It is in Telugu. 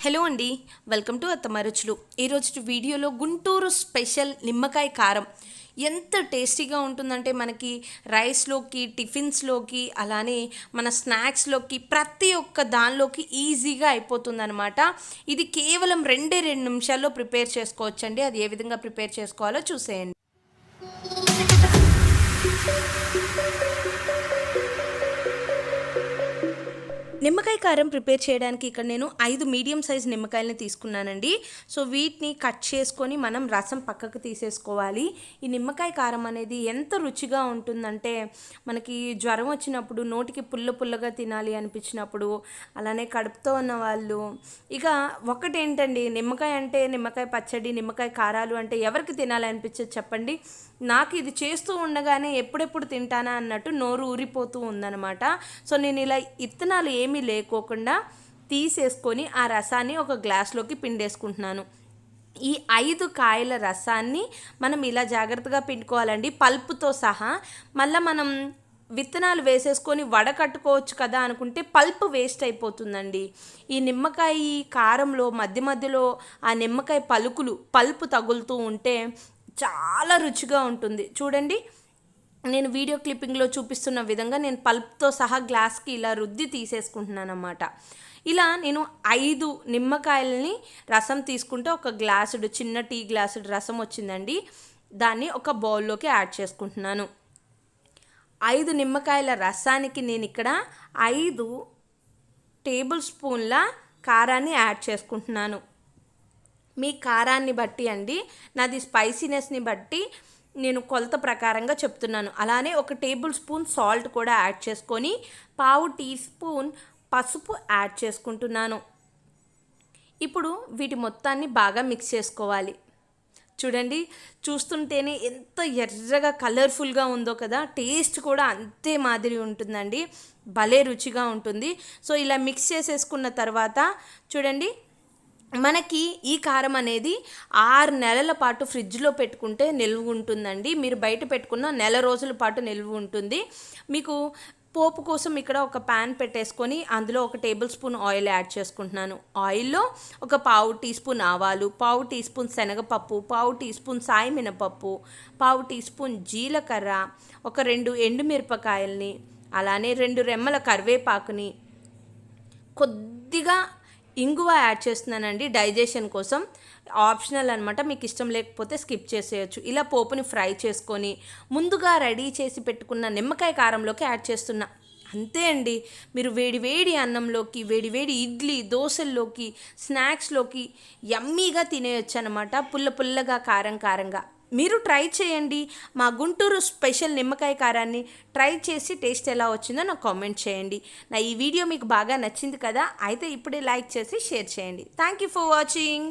హలో అండి, వెల్కమ్ టు అత్తమ్మ రుచులు. ఈరోజు వీడియోలో గుంటూరు స్పెషల్ నిమ్మకాయ కారం ఎంత టేస్టీగా ఉంటుందంటే మనకి రైస్లోకి, టిఫిన్స్లోకి, అలానే మన స్నాక్స్లోకి ప్రతి ఒక్క దానిలోకి ఈజీగా అయిపోతుందన్నమాట. ఇది కేవలం 2 నిమిషాల్లో ప్రిపేర్ చేసుకోవచ్చండి. అది ఏ విధంగా ప్రిపేర్ చేసుకోవాలో చూసేయండి. నిమ్మకాయ కారం ప్రిపేర్ చేయడానికి ఇక్కడ నేను 5 మీడియం సైజ్ నిమ్మకాయలని తీసుకున్నానండి. సో వీటిని కట్ చేసుకొని మనం రసం పక్కకు తీసేసుకోవాలి. ఈ నిమ్మకాయ కారం అనేది ఎంత రుచిగా ఉంటుందంటే మనకి జ్వరం వచ్చినప్పుడు, నోటికి పుల్లగా తినాలి అనిపించినప్పుడు, అలానే కడుపుతో ఉన్న వాళ్ళు, ఇక ఒకటేంటండి, నిమ్మకాయ అంటే నిమ్మకాయ పచ్చడి, నిమ్మకాయ కారాలు అంటే ఎవరికి తినాలి అనిపించదు చెప్పండి. నాకు ఇది చేస్తూ ఉండగానే ఎప్పుడెప్పుడు తింటానా అన్నట్టు నోరు ఊరిపోతూ ఉందన్నమాట. సో నేను ఇలా ఇత్తనాలు ఏమీ లేకోకుండా తీసేసుకొని ఆ రసాన్ని ఒక గ్లాస్లోకి పిండేసుకుంటున్నాను. ఈ 5 కాయల రసాన్ని మనం ఇలా జాగ్రత్తగా పిండుకోవాలండి, పల్పుతో సహా. మళ్ళీ మనం విత్తనాలు వేసేసుకొని వడకట్టుకోవచ్చు కదా అనుకుంటే పల్పు వేస్ట్ అయిపోతుందండి. ఈ నిమ్మకాయ కారంలో మధ్యలో ఆ నిమ్మకాయ పల్పు తగులుతూ ఉంటే చాలా రుచిగా ఉంటుంది. చూడండి, నేను వీడియో క్లిప్పింగ్లో చూపిస్తున్న విధంగా నేను పల్ప్తో సహా గ్లాస్కి ఇలా రుద్ది తీసేసుకుంటున్నాను అన్నమాట. ఇలా నేను 5 నిమ్మకాయలని రసం తీసుకుంటే ఒక గ్లాసుడు, చిన్న టీ గ్లాసుడు రసం వచ్చిందండి. దాన్ని ఒక బౌల్లోకి యాడ్ చేసుకుంటున్నాను. 5 నిమ్మకాయల రసానికి నేను ఇక్కడ 5 టేబుల్ స్పూన్ల కారాన్ని యాడ్ చేసుకుంటున్నాను. మీ కారాన్ని బట్టి అండి, నాది స్పైసీనెస్ని బట్టి నేను కొలత ప్రకారంగా చెప్తున్నాను. అలానే 1 టేబుల్ స్పూన్ సాల్ట్ కూడా యాడ్ చేసుకొని 1/2 టీ స్పూన్ పసుపు యాడ్ చేసుకుంటున్నాను. ఇప్పుడు వీటి మొత్తాన్ని బాగా మిక్స్ చేసుకోవాలి. చూడండి, చూస్తుంటేనే ఎంత ఎర్రగా కలర్ఫుల్గా ఉందో కదా, టేస్ట్ కూడా అంతే మాదిరి ఉంటుందండి, భలే రుచిగా ఉంటుంది. సో ఇలా మిక్స్ చేసేసుకున్న తర్వాత చూడండి, మనకి ఈ కారం అనేది 6 నెలల పాటు ఫ్రిడ్జ్లో పెట్టుకుంటే నిల్వ ఉంటుందండి. మీరు బయట పెట్టుకున్న నెల రోజుల పాటు నిల్వ ఉంటుంది. మీకు పోపు కోసం ఇక్కడ ఒక ప్యాన్ పెట్టేసుకొని అందులో 1 టేబుల్ స్పూన్ ఆయిల్ యాడ్ చేసుకుంటున్నాను. ఆయిల్లో ఒక 1/2 టీ స్పూన్ ఆవాలు, 1/2 టీ స్పూన్ శనగపప్పు, 1/2 టీ స్పూన్ సాయి మినపప్పు, 1/2 టీ స్పూన్ జీలకర్ర, ఒక 2 ఎండుమిరపకాయల్ని, అలానే 2 రెమ్మల కరివేపాకుని, కొద్దిగా ఇంగువ యాడ్ చేస్తున్నానండి డైజెషన్ కోసం. ఆప్షనల్ అనమాట, మీకు ఇష్టం లేకపోతే స్కిప్ చేసేయచ్చు. ఇలా పోపుని ఫ్రై చేసుకొని ముందుగా రెడీ చేసి పెట్టుకున్న నిమ్మకాయ కారంలోకి యాడ్ చేస్తున్నా. అంతే అండి, మీరు వేడి అన్నంలోకి, వేడి ఇడ్లీ, దోశల్లోకి, స్నాక్స్లోకి యమ్మీగా తినేయచ్చు అనమాట, పుల్లగా కారంగా. మీరు ట్రై చేయండి. మా గుంటూరు స్పెషల్ నిమ్మకాయ కారాన్ని ట్రై చేసి టేస్ట్ ఎలా వచ్చిందో నాకు కామెంట్ చేయండి. నా ఈ వీడియో మీకు బాగా నచ్చింది కదా, అయితే ఇప్పుడే లైక్ చేసి షేర్ చేయండి. Thank you for watching.